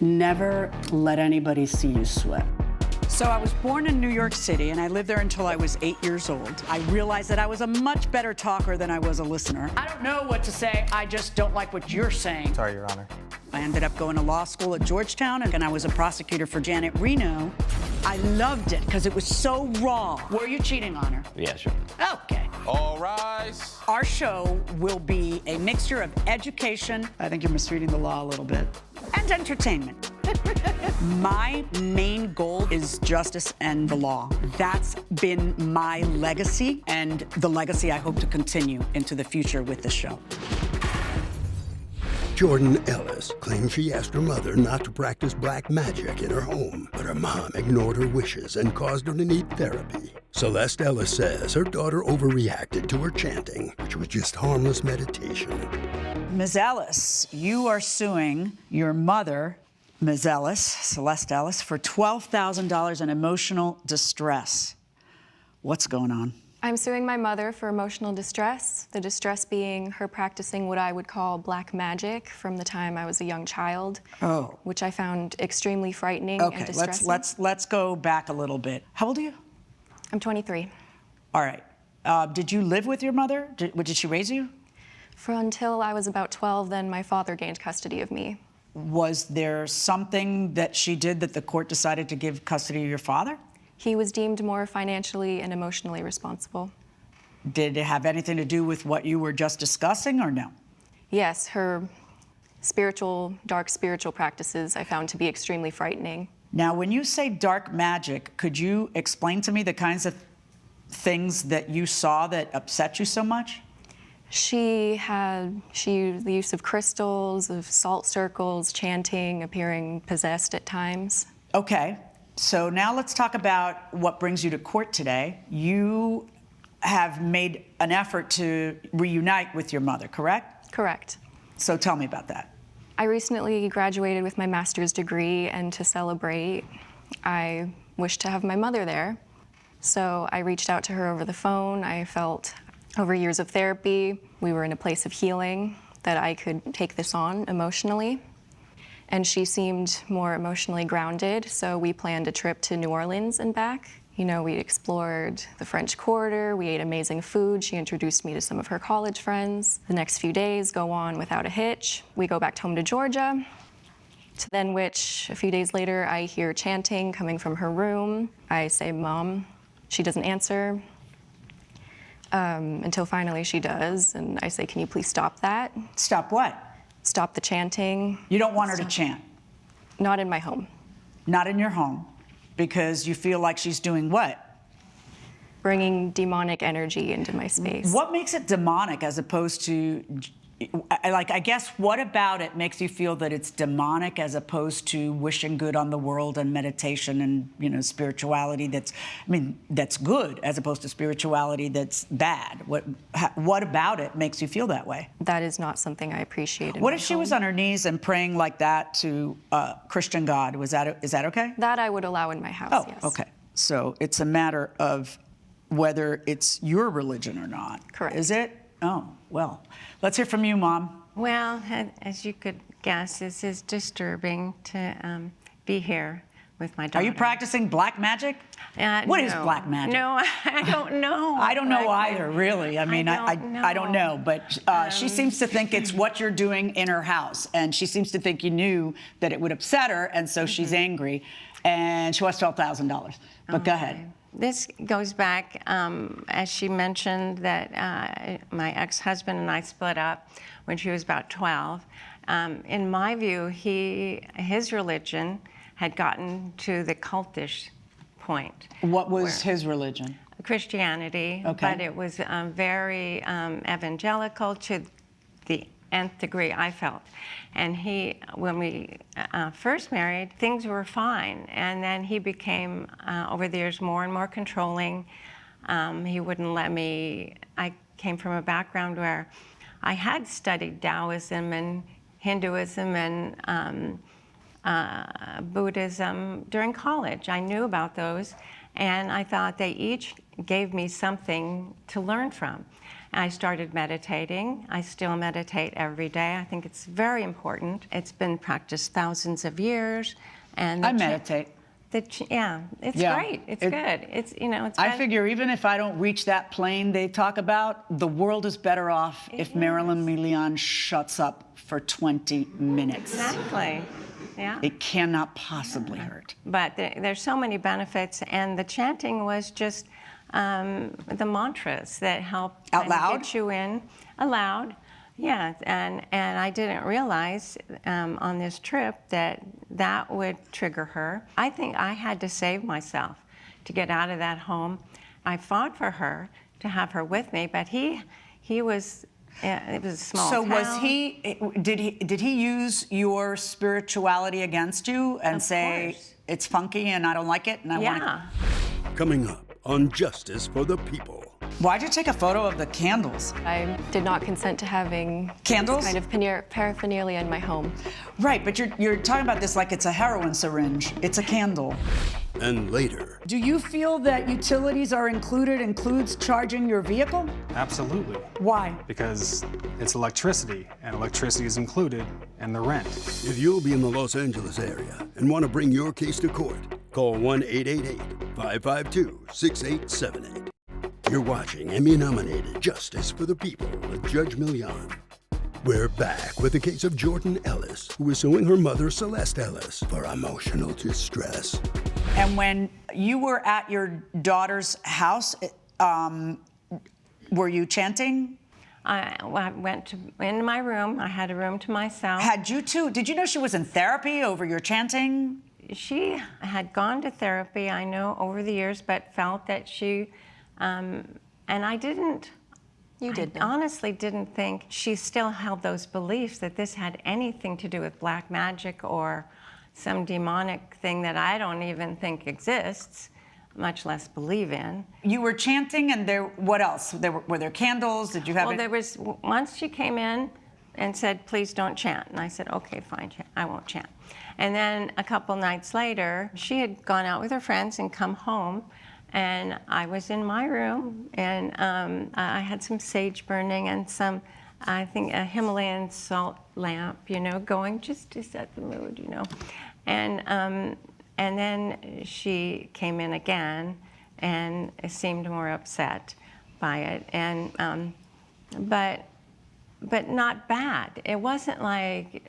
Never let anybody see you sweat. So I was born in New York City, and I lived there until I was 8 years old. I realized that I was a much better talker than I was a listener. I don't know what to say, I just don't like what you're saying. Sorry, Your Honor. I ended up going to law school at Georgetown, and I was a prosecutor for Janet Reno. I loved it because it was so raw. Were you cheating on her? Yeah, sure. Okay. All rise. Our show will be a mixture of education, I think you're misreading the law a little bit, and entertainment. My main goal is justice and the law. That's been my legacy, and the legacy I hope to continue into the future with the show. Jordan Ellis claims she asked her mother not to practice black magic in her home, but her mom ignored her wishes and caused her to need therapy. Celeste Ellis says her daughter overreacted to her chanting, which was just harmless meditation. Ms. Ellis, you are suing your mother, Ms. Ellis, Celeste Ellis, for $12,000 in emotional distress. What's going on? I'm suing my mother for emotional distress, the distress being her practicing what I would call black magic from the time I was a young child, which I found extremely frightening and distressing. let's go back a little bit. How old are you? I'm 23. All right. Did you live with your mother? Did she raise you? For until I was about 12, then my father gained custody of me. Was there something that she did that the court decided to give custody of your father? He was deemed more financially and emotionally responsible. Did it have anything to do with what you were just discussing, or no? Yes, her dark spiritual practices I found to be extremely frightening. Now, when you say dark magic, could you explain to me the kinds of things that you saw that upset you so much? She used the use of crystals, of salt circles, chanting, appearing possessed at times. Okay. So now let's talk about what brings you to court today. You have made an effort to reunite with your mother, correct? Correct. So tell me about that. I recently graduated with my master's degree, and to celebrate, I wished to have my mother there. So I reached out to her over the phone. I felt over years of therapy, we were in a place of healing, that I could take this on emotionally. And she seemed more emotionally grounded, so we planned a trip to New Orleans and back. You know, we explored the French Quarter, we ate amazing food, she introduced me to some of her college friends. The next few days go on without a hitch. We go back home to Georgia, to then which, a few days later, I hear chanting coming from her room. I say, "Mom," she doesn't answer, until finally she does, and I say, "Can you please stop that?" Stop what? Stop the chanting. You don't want her to chant? Not in my home. Not in your home, because you feel like she's doing what? Bringing demonic energy into my space. What makes it demonic as opposed to, I guess, what about it makes you feel that it's demonic as opposed to wishing good on the world and meditation and, spirituality that's good as opposed to spirituality that's bad? What about it makes you feel that way? That is not something I appreciate in What my if she home. was on her knees and praying like that to Christian God? Is that okay? That I would allow in my house, Oh, yes. okay. So it's a matter of whether it's your religion or not. Correct. Is it? Oh, well. Let's hear from you, Mom. Well, as you could guess, this is disturbing to be here with my daughter. Are you practicing black magic? What is black magic? No, I don't know. I don't know either, really. I mean, I don't know. But she seems to think it's what you're doing in her house. And she seems to think you knew that it would upset her, and so she's angry. And she wants $12,000. But go ahead. This goes back, as she mentioned, that my ex-husband and I split up when she was about 12. In my view, his religion had gotten to the cultish point. What was his religion? Christianity, Okay. but it was very evangelical to the nth degree, I felt. And when we first married, things were fine. And then he became, over the years, more and more controlling. He wouldn't let me. I came from a background where I had studied Taoism and Hinduism and Buddhism during college. I knew about those. And I thought they each gave me something to learn from. I started meditating. I still meditate every day. I think it's very important. It's been practiced thousands of years. And I meditate. Yeah, it's great. It's good. It's, you know, it's I figure even if I don't reach that plane they talk about, the world is better off if Marilyn Milian shuts up for 20 minutes. Exactly. Yeah. It cannot possibly hurt. But there's so many benefits, and the chanting was just the mantras that help Out kind of loud? get you in aloud. Yeah, and I didn't realize on this trip that that would trigger her. I think I had to save myself to get out of that home. I fought for her to have her with me, but he was. It was a small So town. was he? Did he use your spirituality against you and Of say course. it's funky and I don't like it and I want Yeah. Coming up on Justice for the People. Why'd you take a photo of the candles? I did not consent to having Candles? this kind of paraphernalia in my home. Right, but you're talking about this like it's a heroin syringe. It's a candle. And later, Do you feel that utilities includes charging your vehicle? Absolutely, Why? because it's electricity, and electricity is included in the rent. if you'll be in the Los Angeles area and want to bring your case to court, call 1-888-552-6878. You're watching Emmy-nominated Justice for the People with Judge Milian. We're back with the case of Jordan Ellis, who is suing her mother, Celeste Ellis, for emotional distress. And when you were at your daughter's house, were you chanting? I went in my room. I had a room to myself. Had you two? Did you know she was in therapy over your chanting? She had gone to therapy, I know, over the years, but felt that she, and I didn't. You did I know. honestly didn't think she still held those beliefs that this had anything to do with black magic or some demonic thing that I don't even think exists, much less believe in. You were chanting, and what else? Were there candles? Did you have? Well, there was once she came in and said, "Please don't chant," and I said, "Okay, fine, I won't chant." And then a couple nights later, she had gone out with her friends and come home, and I was in my room, and I had some sage burning and some, I think, a Himalayan salt lamp, you know, going just to set the mood, you know. And then she came in again and seemed more upset by it, and but not bad. It wasn't like,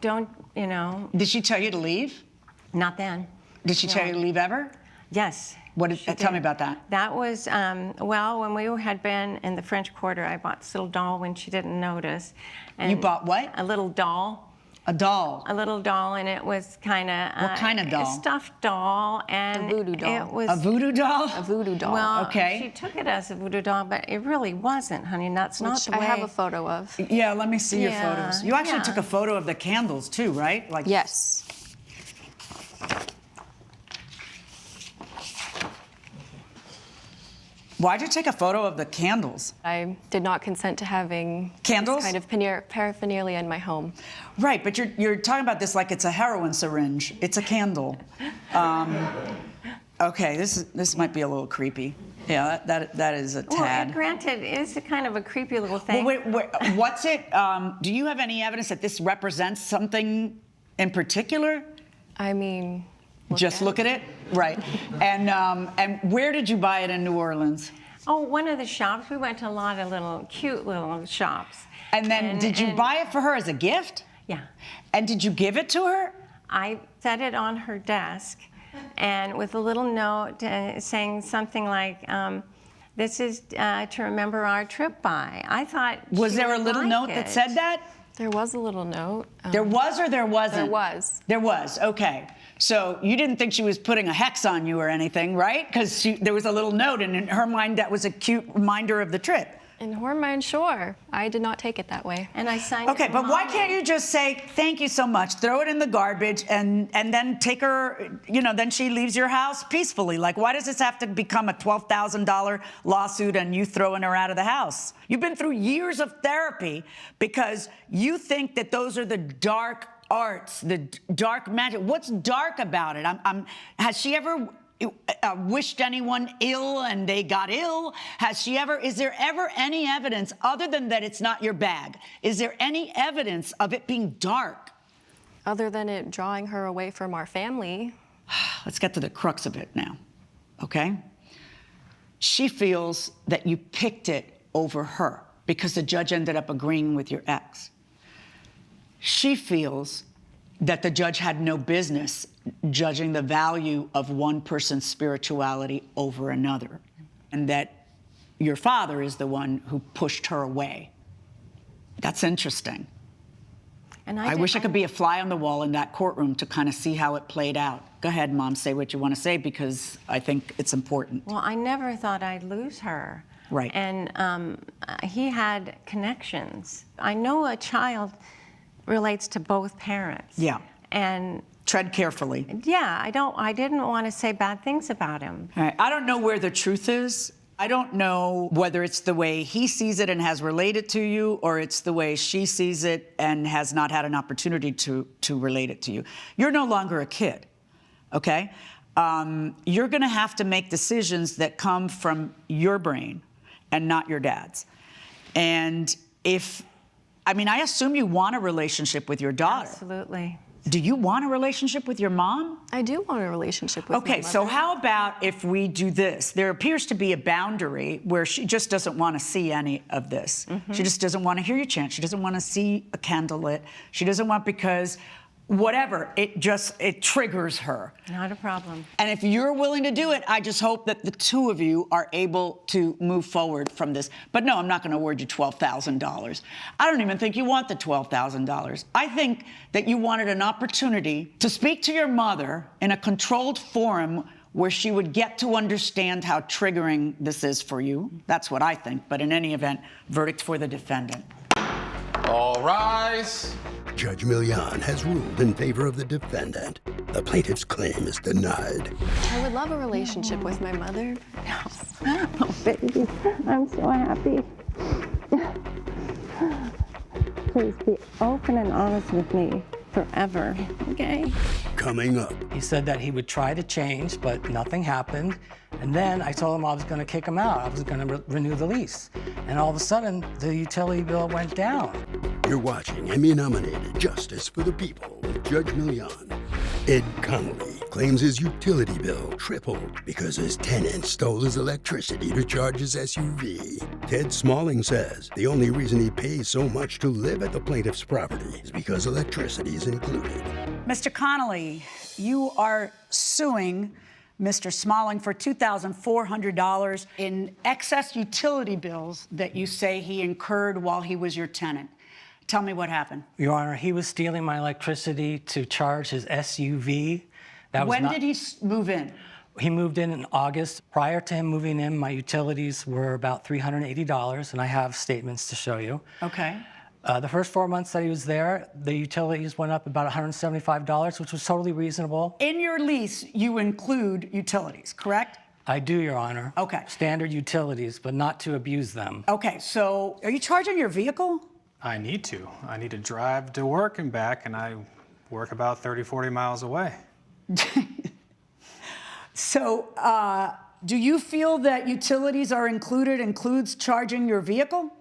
don't, you know. Did she tell you to leave? Not then. Did she tell you to leave ever? Yes. What? she Tell me did. about that. That was, well, when we had been in the French Quarter, I bought this little doll when she didn't notice. And You bought what? A little doll. A doll. A little doll, and it was kind of... What kind of doll? A stuffed doll, and A voodoo doll. it was... A voodoo doll? A voodoo doll. Well, Okay. she took it as a voodoo doll, but it really wasn't, honey. That's not which the way... I have a photo of. Yeah, let me see your Yeah, photos. You actually yeah. took a photo of the candles too, right? Like Yes. Why'd you take a photo of the candles? I did not consent to having Candles? this kind of paraphernalia in my home. Right, but you're talking about this like it's a heroin syringe. It's a candle. Okay, this might be a little creepy. Yeah, that is a Well, tad. granted, it's a kind of a creepy little thing. Well, wait, what's it? Do you have any evidence that this represents something in particular? I mean, Just look at it, right? And where did you buy it in New Orleans? Oh, one of the shops. We went to a lot of little cute little shops. And then did you buy it for her as a gift? Yeah. And did you give it to her? I set it on her desk, and with a little note saying something like, "This is to remember our trip by." I thought. Was she there a would little like note that it. said that? there was a little note. There was or there wasn't? There was. There was, okay. So you didn't think she was putting a hex on you or anything, right? Because there was a little note, and in her mind, that was a cute reminder of the trip. In her mind, sure. I did not take it that way. And I signed. Okay, it but why Mommy. can't you just say, thank you so much, throw it in the garbage, and then take her, then she leaves your house peacefully? Like, why does this have to become a $12,000 lawsuit and you throwing her out of the house? You've been through years of therapy because you think that those are the dark arts, the dark magic. What's dark about it? Has she ever wished anyone ill and they got ill? Is there ever any evidence, other than that it's not your bag, is there any evidence of it being dark? Other than it drawing her away from our family. Let's get to the crux of it now, okay? She feels that you picked it over her because the judge ended up agreeing with your ex. She feels that the judge had no business judging the value of one person's spirituality over another, and that your father is the one who pushed her away. That's interesting. And I wish I could be a fly on the wall in that courtroom to kind of see how it played out. Go ahead, Mom, say what you want to say, because I think it's important. Well, I never thought I'd lose her. Right. And he had connections. I know a child relates to both parents. Yeah. And tread carefully. yeah, I didn't want to say bad things about him. All right. I don't know where the truth is. I don't know whether it's the way he sees it and has related to you, or it's the way she sees it and has not had an opportunity to relate it to you. You're no longer a kid, okay? You're gonna have to make decisions that come from your brain and not your dad's. And I assume you want a relationship with your daughter. Absolutely. Do you want a relationship with your mom? I do want a relationship with my Okay, mother. so how about if we do this? There appears to be a boundary where she just doesn't want to see any of this. She just doesn't want to hear you chant. She doesn't want to see a candle lit. She doesn't want, because whatever, it triggers her. Not a problem. And if you're willing to do it, I just hope that the two of you are able to move forward from this. But no, I'm not going to award you $12,000. I don't even think you want the $12,000. I think that you wanted an opportunity to speak to your mother in a controlled forum where she would get to understand how triggering this is for you. That's what I think. But in any event, verdict for the defendant. All rise. Judge Milian has ruled in favor of the defendant. The plaintiff's claim is denied. I would love a relationship with my mother. Oh, baby, I'm so happy. Please be open and honest with me forever, okay? Coming up, He said that he would try to change, but nothing happened. And then I told him I was going to kick him out. I was going to renew the lease. And all of a sudden, the utility bill went down. you're watching Emmy-nominated Justice for the People with Judge Milian. Ed Connolly claims his utility bill tripled because his tenant stole his electricity to charge his SUV. Ted Smalling says the only reason he pays so much to live at the plaintiff's property is because electricity is included. Mr. Connolly, you are suing Mr. Smalling for $2,400 in excess utility bills that you say he incurred while he was your tenant. Tell me what happened. Your Honor, he was stealing my electricity to charge his SUV. When did he move in? He moved in August. Prior to him moving in, my utilities were about $380, and I have statements to show you. Okay. The first 4 months that he was there, the utilities went up about $175, which was totally reasonable. In your lease, you include utilities, correct? I do, Your Honor. Okay. Standard utilities, but not to abuse them. Okay, so are you charging your vehicle? I need to. I need to drive to work and back, and I work about 30, 40 miles away. So, do you feel that utilities are includes charging your vehicle?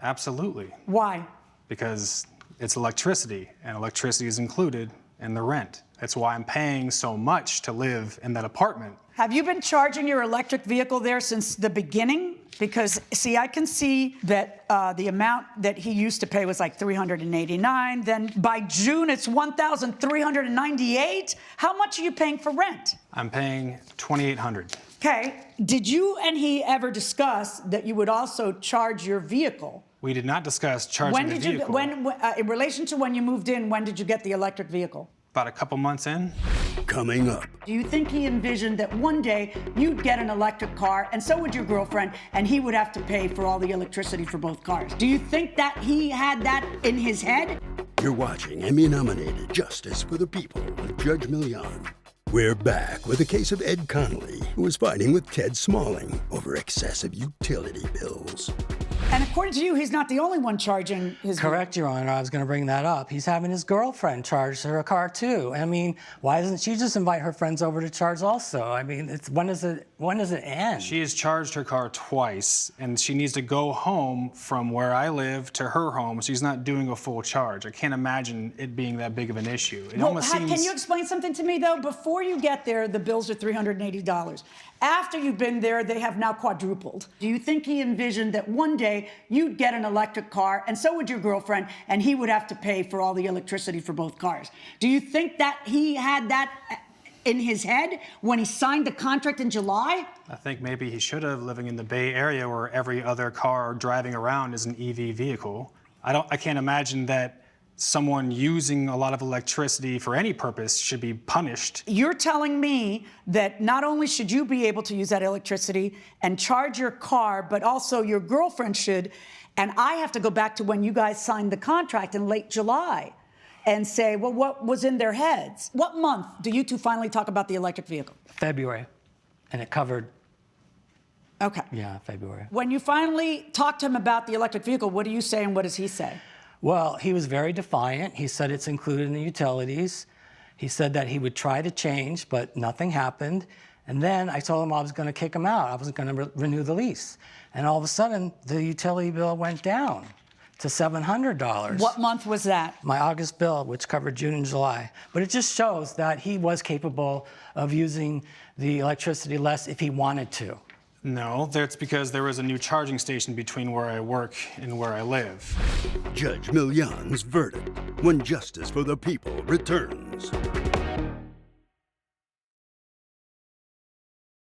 Absolutely. Why? Because it's electricity, and electricity is included in the rent. That's why I'm paying so much to live in that apartment. Have you been charging your electric vehicle there since the beginning? Because, see, I can see that the amount that he used to pay was like $389. Then by June, it's $1,398. How much are you paying for rent? I'm paying $2,800. Okay. Did you and he ever discuss that you would also charge your vehicle? We did not discuss charging the vehicle. In relation to when you moved in, when did you get the electric vehicle? About a couple months in. Coming up, Do you think he envisioned that one day you'd get an electric car, and so would your girlfriend, and he would have to pay for all the electricity for both cars? Do you think that he had that in his head? you're watching Emmy-nominated Justice for the People with Judge Milian. We're back with a case of Ed Connolly, who was fighting with Ted Smalling over excessive utility bills. And according to you, he's not the only one charging his... Correct, Your Honor. I was going to bring that up. He's having his girlfriend charge her car too. I mean, why doesn't she just invite her friends over to charge also? I mean, when does it end? She has charged her car twice, and she needs to go home from where I live to her home. She's not doing a full charge. I can't imagine it being that big of an issue. It almost seems... Can you explain something to me, though? Before you get there, the bills are $380. After you've been there, they have now quadrupled. Do you think he envisioned that one day you'd get an electric car, and so would your girlfriend, and he would have to pay for all the electricity for both cars? Do you think that he had that in his head when he signed the contract in July? I think maybe he should have, living in the Bay Area where every other car driving around is an EV vehicle. I can't imagine that someone using a lot of electricity for any purpose should be punished. You're telling me that not only should you be able to use that electricity and charge your car, but also your girlfriend should, and I have to go back to when you guys signed the contract in late July and say, well, what was in their heads? What month do you two finally talk about the electric vehicle? February, and it covered... Okay. Yeah, February. When you finally talk to him about the electric vehicle, what do you say and what does he say? Well, he was very defiant. He said it's included in the utilities. He said that he would try to change, but nothing happened. And then I told him I was going to kick him out. I wasn't going to renew the lease. And all of a sudden, the utility bill went down to $700. What month was that? My August bill, which covered June and July. But it just shows that he was capable of using the electricity less if he wanted to. No, that's because there was a new charging station between where I work and where I live. Judge Milian's verdict when justice for the people returns.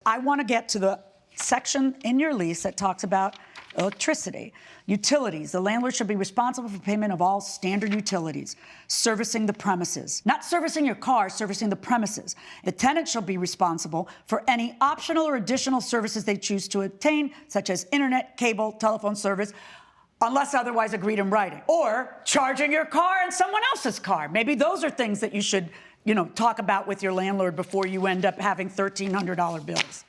I want to get to the section in your lease that talks about electricity. Utilities. The landlord should be responsible for payment of all standard utilities, servicing the premises. Not servicing your car, servicing the premises. The tenant shall be responsible for any optional or additional services they choose to obtain, such as internet, cable, telephone service, unless otherwise agreed in writing. Or charging your car and someone else's car. Maybe those are things that you should, talk about with your landlord before you end up having $1,300 bills.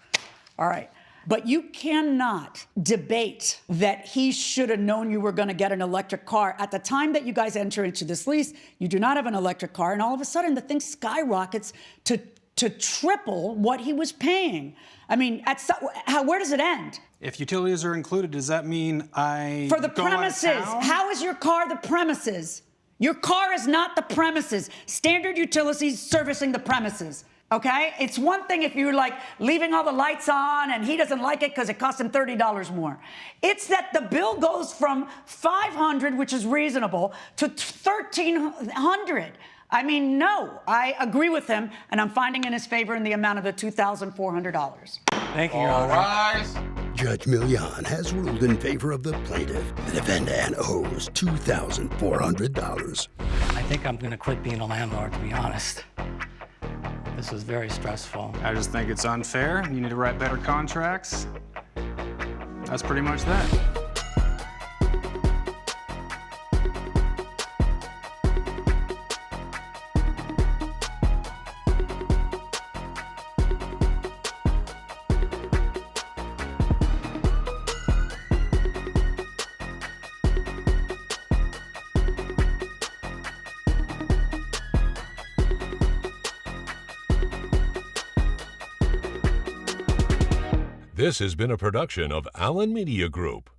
All right. But you cannot debate that he should have known you were going to get an electric car. At the time that you guys enter into this lease, you do not have an electric car, and all of a sudden the thing skyrockets to triple what he was paying. I mean, where does it end? If utilities are included, does that mean For the premises. How is your car the premises? Your car is not the premises. Standard utilities servicing the premises. Okay? It's one thing if you're leaving all the lights on and he doesn't like it because it costs him $30 more. It's that the bill goes from $500, which is reasonable, to $1,300. I mean, no, I agree with him, and I'm finding in his favor in the amount of the $2,400. Thank you, Your All Honor. rise. Judge Milian has ruled in favor of the plaintiff. The defendant owes $2,400. I think I'm going to quit being a landlord, to be honest. This was very stressful. I just think it's unfair. You need to write better contracts. That's pretty much that. This has been a production of Allen Media Group.